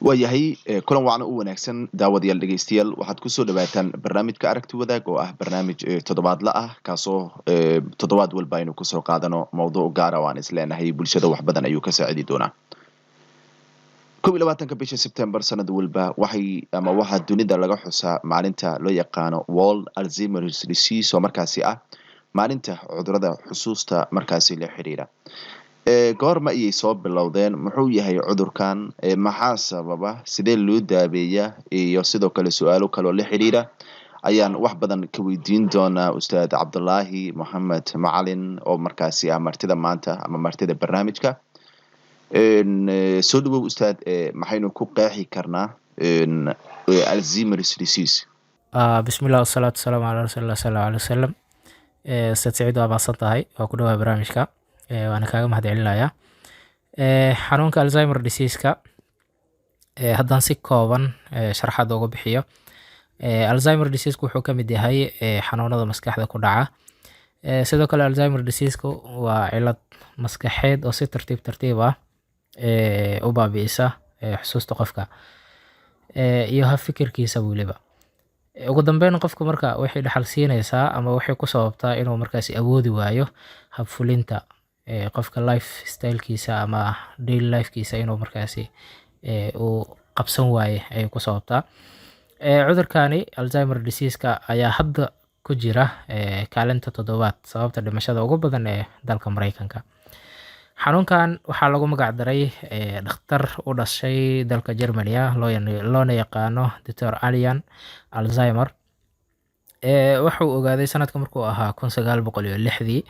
waayahay kulan wacan u wanaagsan daawadayaal dhegeystayaal waxaad kusoo dhawaataan barnaamijka aragti wadaag oo ah barnaamij toddobaadla ah kaasoo toddobaad walba aynu kusoo qaadano mawduuc gaara oo aan isleenahay bulshada wax badan ayuu ka saacidi doonaa 21 bisha September sanad walba waxaa dunida laga xusaa maalinta loo yaqaano World Alzheimer's Disease oo markaasi ah maalinta cudurrada xusuusta markaasi la xiriira goorma ayay soo bilowdeen muxuu yahay cudurkan maxaa sababa sidee loo daaweeyaa iyo sidoo kale su'aalo kale oo la xiriira ayaan wax badan ka weydiin doonaa ustaad Cabdullaahi Maxamed Macalin oo markaasi ah martida maanta ama martida barnaamijka soo dhawow ustaad maxaynu ku qeexi karnaa Alzheimer's disease bismillah wasalaatu wasalaamu calaa rasuulillah sallallahu alayhi wasallam. Ustaad Saciid waa mahadsan tahay waa ku dhawaad barnaamijka waana kaaga mahadcelinayaa. Xanuunka Alzheimer disease-ka haddaan si kooban sharaxaad uga bixiyo. Alzheimer disease-ku wuxuu ka mid yahay xanuunada maskaxda ku dhaca. Sidoo kale Alzheimer disease-ku waa cillad maskaxeed oo si tartiib tartiib ah u baabi'isa xusuusta qofka iyo fikirkiisa weliba. Ugu dambeyn qofka marka waxay dhaxal siinaysaa ama waxay ku sababtaa inuu markaasi awoodi waayo habfulinta qofka lifestyle-kiisa ama daily life-kiisa inuu markaasi uu qabsan waaye ayay ku sababtaa. Cudurkani Alzheimer disease-ka ayaa hadda ku jira kaalinta 7 sababta dhimashada ugu badan ee dalka Mareykanka. Xanuunkan waxaa lagu magac daray dhakhtar u dhashay dalka Germany loona yaqaano Dr. Julian Alzheimer. Wuxuu ogaaday sanadka markuu ahaa 1906.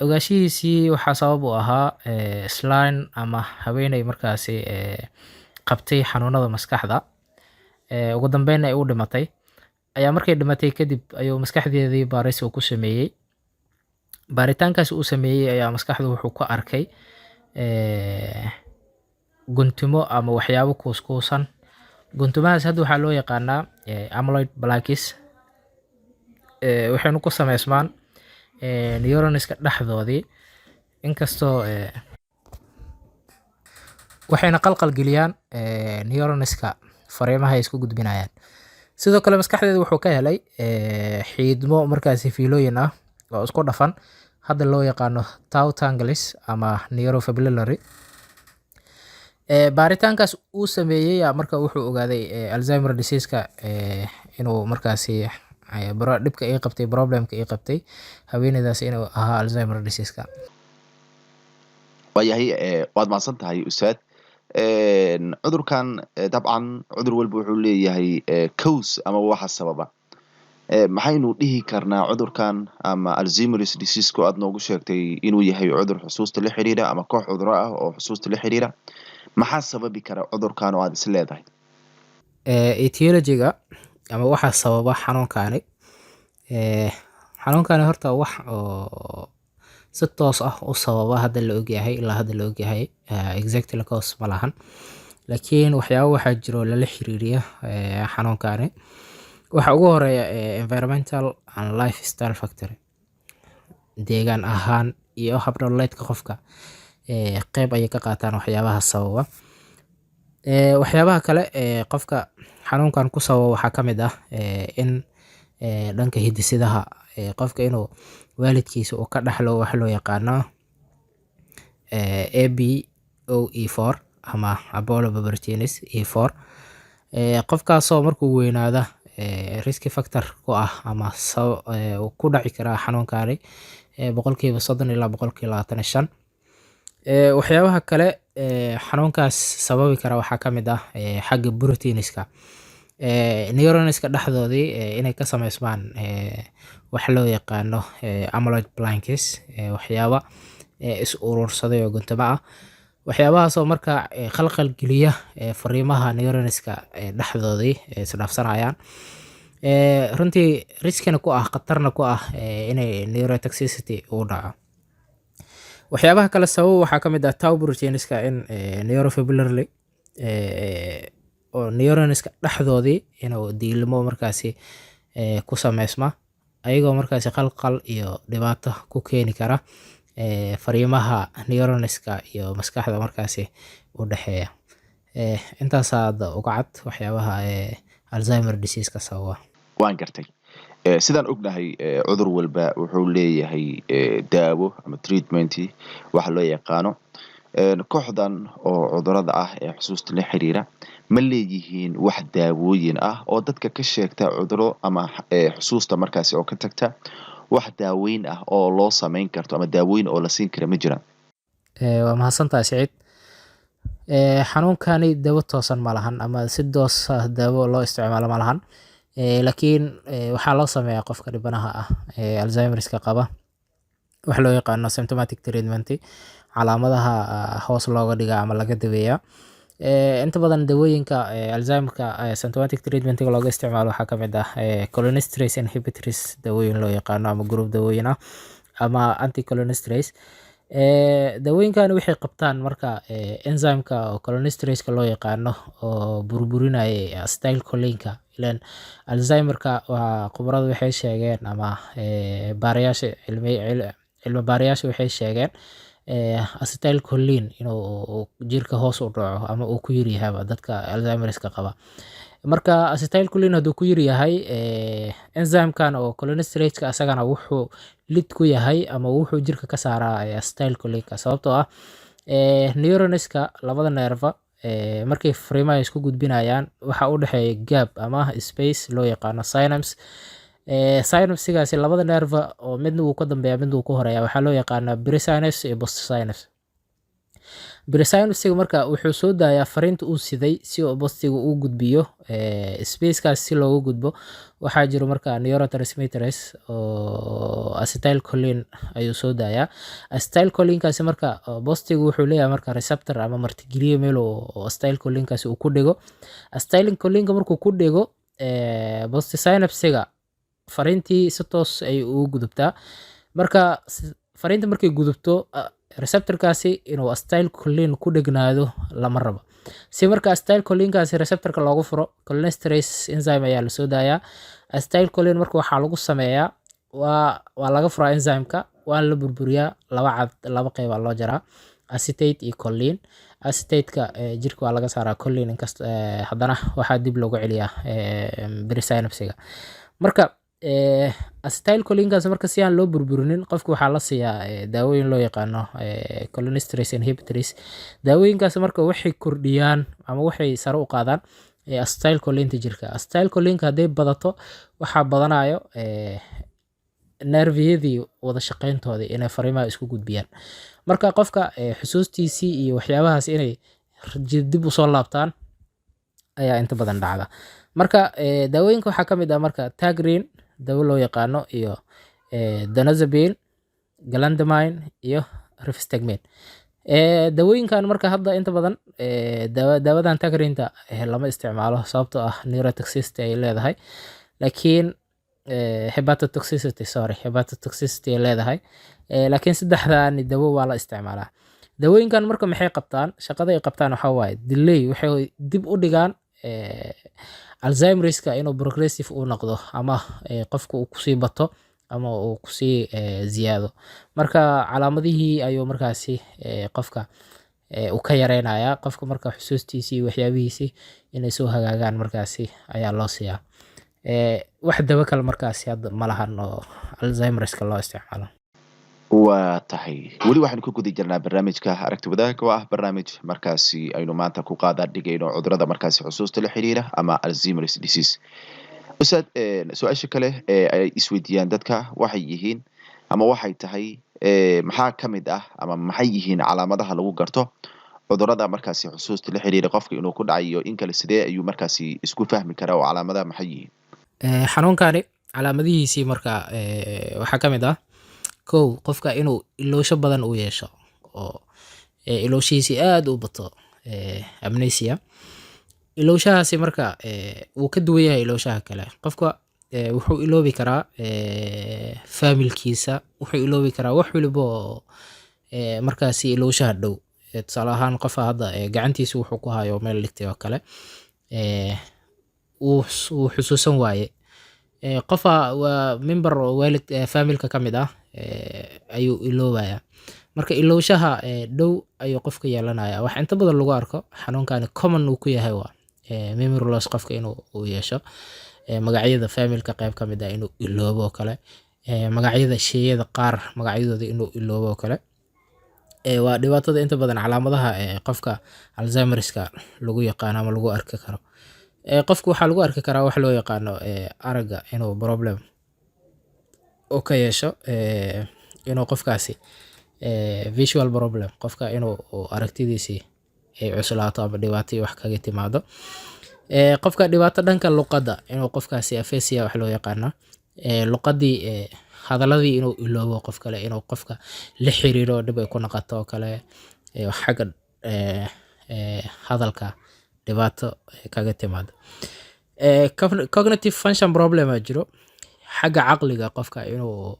Ogaashihiisii waxaa sabab u ahaa islaan ama haweeney markaasi qabtay xanuunada maskaxda. Ugu dambeyn ay u dhimatay. Ayaa markay dhimatay kadib ayuu maskaxdeedii baaris uu ku sameeyay. Baaritaankaas uu sameeyay ayaa maskaxdu wuxuu ku arkay guntumo ama waxyaabo kuuskuusan. Guntumahaas hadda waxaa loo yaqaanaa amyloid plaques. Waxayna ku sameysmaan neuronska dhexdoodii inkastoo waxayna qalqal geliyaan neuronska fariimaha ay isku gudbinayaan. Sidoo kale maskaxdeedu wuxuu ka helay xiidmo markaasi fiilooyin ah oo isku dhafan hadda loo yaqaano tau tangles ama neurofibrillary. Baaritaankaas uu sameeyay marka wuxuu ogaaday Alzheimer disease-ka inuu markaasi dhibka ay qabtay problemka ay qabtay haweeneydaas inuu ahaa Alzheimer disease-ka. waayahay waad mahadsan tahay ustaad cudurkan dabcan cudur walba wuxuu leeyahay cause ama waxa sababa maxaynu dhihi karnaa cudurkan ama Alzheimer's disease-ku aad noogu sheegtay inuu yahay cudur xusuusta la xiriira ama koox cudurro ah oo xusuusta la xiriira maxaa sababi kara cudurkan oo aad is leedahay Etiology-ga ama waxa sababa xanuunkani xanuunkani horta wax oo si toos ah u sababa hadda la ogyahay ilaa hadda la ogyahay exactly cause ma lahan laakiin waxyaabo waxaa jiro lala xiriiriya xanuunkani. Waxa ugu horeeya environmental and lifestyle factor deegaan ahaan iyo hab nololeedka qofka qayb ayay ka qaataan waxyaabaha sababa. Waxyaabaha kale qofka xanuunkan ku sababa waxaa ka mid ah in dhanka hidisidaha qofka inuu waalidkiisa uu ka dhaxlo wax loo yaqaano ABOE4 ama apolipoproteins E4. Qofkaasoo markuu weynaada risk factor ku ah ama ku dhaci kara xanuunkani 30% ilaa 25%. Waxyaabaha kale xanuunkaas sababi kara waxaa ka mid ah xagga proteinska neuronska dhexdoodii inay ka sameysmaan wax loo yaqaano amyloid plaques waxyaaba is urursaday oo guntumo ah. Waxyaabahaasoo marka qalqal geliya fariimaha neuronska dhexdoodii isdhaafsanayaan runtii riskina ku ah khatarna ku ah inay neurotoxicity uu dhaco. Waxyaabaha kale sabab waxaa ka mid ah tau proteinska in neurofibrillary oo neuronska dhexdoodii inuu diilmo markaasi ku sameysma ayagoo markaasi qalqal iyo dhibaato ku keeni kara fariimaha neuronska iyo maskaxda markaasi u dhaxeeya. intaasaa hadda uga cad waxyaabaha Alzheimer disease-ka sababa. waan gartay. Sidaan ognahay cudur walba wuxuu leeyahay daawo ama treatment waxa loo yaqaano. Kooxdan oo cudurada ah ee xusuusta la xiriira ma leeyihiin wax daawooyin ah oo dadka ka sheegta cuduro ama xusuusta markaasi oo ka tagta wax daaweyn ah oo loo samayn karto ama daawooyin oo la siin kara ma jiraan? Waa mahadsantahay Siciid. Xanuunkani dawo toosan ma lahan ama si toos ah daawo loo isticmaalo ma lahan. Laakiin waxaa loo sameeyaa qofka dhibanaha ah ee Alzheimerska qaba wax loo yaqaano symptomatic treatment. Calaamadaha hoos looga dhigaa ama laga daweeyaa. Inta badan dawooyinka Alzheimerka symptomatic treatment-ga looga isticmaalo waxaa ka mid ah cholinesterase inhibitors dawooyin loo yaqaano ama group dawooyin ah ama anticholinesterase. Dawooyinkani waxay qabtaan marka enzyme-ka oo cholinesterase-ka loo yaqaano oo burburinaya acetylcholine-ka. Ileen Alzheimerka waa khubaradu waxay sheegeen ama baarayaasha cilmi baarayaasha waxay sheegeen acetylcholine inuu jirka hoos u dhaco ama uu ku yar yahay dadka Alzheimerska qaba. Marka acetylcholine hadduu ku yar yahay enzyme-kan oo cholinesterase-ka asagana wuxuu lid ku yahay ama wuxuu jirka ka saaraa acetylcholine-ka sababtoo ah neuroneska labada nerve markay fariimaha isku gudbinayaan waxa u dhexeeya gap ama space loo yaqaano synapse. Synapse-gaasi labada nerve oo midna uu ka dambeeya midna uu ku horeeya waxaa loo yaqaanaa presynapse iyo postsynapse. Presynapse-ga marka wuxuu soo daayaa fariinta uu siday si uu postiga u gudbiyo space-kaas si loogu gudbo waxaa jiro marka neurotransmitters oo acetylcholine ayuu soo daayaa. Acetylcholine-kaasi marka postiga wuxuu leeyahay marka receptor ama martigeliye meel oo acetylcholine-kaasi uu ku dhego. Acetylcholine-ka markuu ku dhego postsynapse-ga fariintii si toos ay ugu gudubtaa. Marka fariinta markay gudubto receptor-kaasi inuu acetylcholine ku dhegnaado lama rabo. Si marka acetylcholine-kaasi receptor-ka loogu furo cholinesterase enzyme ayaa la soo daayaa. Acetylcholine marka waxaa lagu sameeyaa waa laga furaa enzyme-ka waa la burburiyaa laba qayb loo jaraa acetate iyo choline. Acetate-ka jirka waa laga saaraa choline inkasta haddana waxaa dib loogu celiyaa presynapse-ga. Marka acetylcholine-kaas marka si aan loo burburinin qofka waxaa la siiyaa daawooyin loo yaqaano cholinesterase inhibitors. Daawooyinkaas marka waxay kordhiyaan ama waxay sare u qaadaan acetylcholine-ta jirka. Acetylcholine-ka hadday badato waxaa badanayo nerviyadii wada shaqayntoodii inay fariimaha isku gudbiyaan. Marka qofka xusuustiisii iyo waxyaabahaas inay dib u soo laabtaan ayaa inta badan dhacda. Marka daawooyinka waxaa ka mid ah marka Tagrin dawo loo yaqaano iyo Donazepam, Galantamine iyo Rivastigmine. Dawooyinkan marka hadda inta badan daawadan Tagrinta lama isticmaalo sababtoo ah neurotoxicity ay leedahay. Laakiin hepatotoxicity ay leedahay. Laakiin saddexdan dawo waa la isticmaalaa. Dawooyinkan marka maxay qabtaan? Shaqada ay qabtaan waxa waaye delay waxay dib u dhigaan Alzheimerska inuu progressive uu noqdo ama qofka uu kusii bato ama uu kusii ziyaado. Marka calaamadihii ayuu markaasi qofka uu ka yareynayaa qofka marka xusuustiisii waxyaabihiisii inay soo hagaagaan markaasi ayaa loo siiyaa. Wax dawo kale markaasi hadda ma lahan oo Alzheimerska loo isticmaalo. waa tahay weli waxaan ku guda jirnaa barnaamijka aragti wadaagga oo ah barnaamij markaasi aynu maanta ku qaadan dhigayno cudurada markaasi xusuusta la xiriira ama Alzheimer's disease. Ustaad su'aasha kale ay isweydiiyaan dadka waxay yihiin ama waxay tahay maxaa ka mid ah ama maxay yihiin calaamadaha lagu garto cudurada markaasi xusuusta la xiriira qofka inuu ku dhacayo in kale sidee ayuu markaasi isku fahmi karaa oo calaamadaha maxay yihiin? Xanuunkani calaamadihiisii marka waxaa ka mid ah kow qofka inuu iloosho badan uu yeesho oo ilooshihiisii aad u bato amnesia. Ilooshahaasi marka wuu ka duwan yahay ilooshaha kale. Qofka wuxuu iloobi karaa familkiisa, wuxuu iloobi karaa wax waliba oo markaasi ilooshaha dhow. Tusaale ahaan qofa hadda gacantiisa wuxuu ku hayo meel dhigtay oo kale wuu xusuusan waaye. Qofa waa member oo waalid familka ka mid ah ayuu iloobaya. marka ilowshaha dhow ayuu qofka yeelanaya. Wax inta badan lagu arko xanuunkani common uu ku yahay waa memory loss qofka inuu yeesho. Magacyada familka qayb ka mid ah inuu iloobo oo kale. Magacyada sheyada qaar magacyadooda inuu iloobo oo kale. Waa dhibaatada inta badan calaamadaha qofka Alzheimerska lagu yaqaan ama lagu arki karo. Qofka waxaa lagu arki karaa wax loo yaqaano aragga inuu problem oo ka yeesho, inuu qofkaasi visual problem qofka inuu aragtidiisii ay cuslaato ama dhibaato iyo wax kaga timaado. Qofka dhibaato dhanka luqadda inuu qofkaasi aphasia wax loo yaqaano, luqadii hadaladii inuu iloobo qof kale, inuu qofka la xiriiro dhib ay ku noqoto oo kale, xagga hadalka dhibaato kaga timaado. Cognitive function problem aa jiro xagga caqliga qofka inuu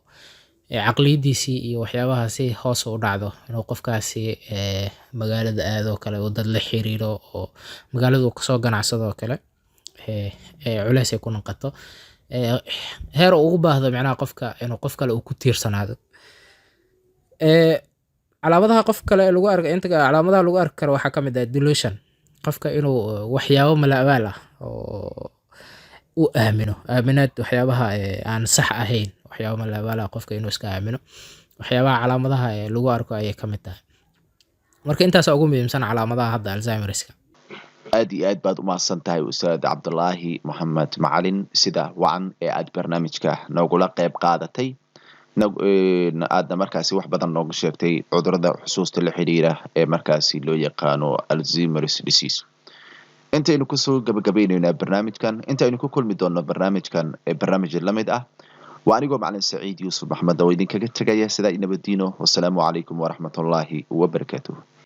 caqliyadiisii iyo waxyaabahaasi hoos u dhacdo, inuu qofkaasi magaalada aado oo kale, oo dad la xiriiro oo magaalada uu kasoo ganacsado oo kale, culays ay ku noqoto, heer uu ugu baahdo macnaha qofka inuu qof kale uu ku tiirsanaado. Calaamadaha qof kale lagu arko inta calaamadaha lagu arki karo waxaa ka mid ah delusion, qofka inuu waxyaabo mala'awaal ah oo u aaminaad waxyaabaha aan sax ahayn, waxyaabo mala'awaal ah qofka inuu iska aamino. Waxyaabaha calaamadaha lagu arko ayay ka mid tahay. Marka intaas ugu muhiimsan calaamadaha hadda Alzheimerska. aad iyo aad baad u mahadsantahay Ustaad Cabdulaahi Maxamed Macalin sida wacan ee aad barnaamijka noogula qayb qaadatay, aadna markaasi wax badan nooga sheegtay cudurrada xusuusta la xiriira ee markaasi loo yaqaano Alzheimer's disease. intaynu kusoo gabagabaynaynaa barnaamijkan, intaynu ku kulmi doonno barnaamijkan barnaamij la mid ah, waa anigoo Macalin Saciid Yuusuf Maxamed oo idinkaga tegaya sidaa nabadiino. Wassalaamu calaykum waraxmatullaahi wabarakaatuh.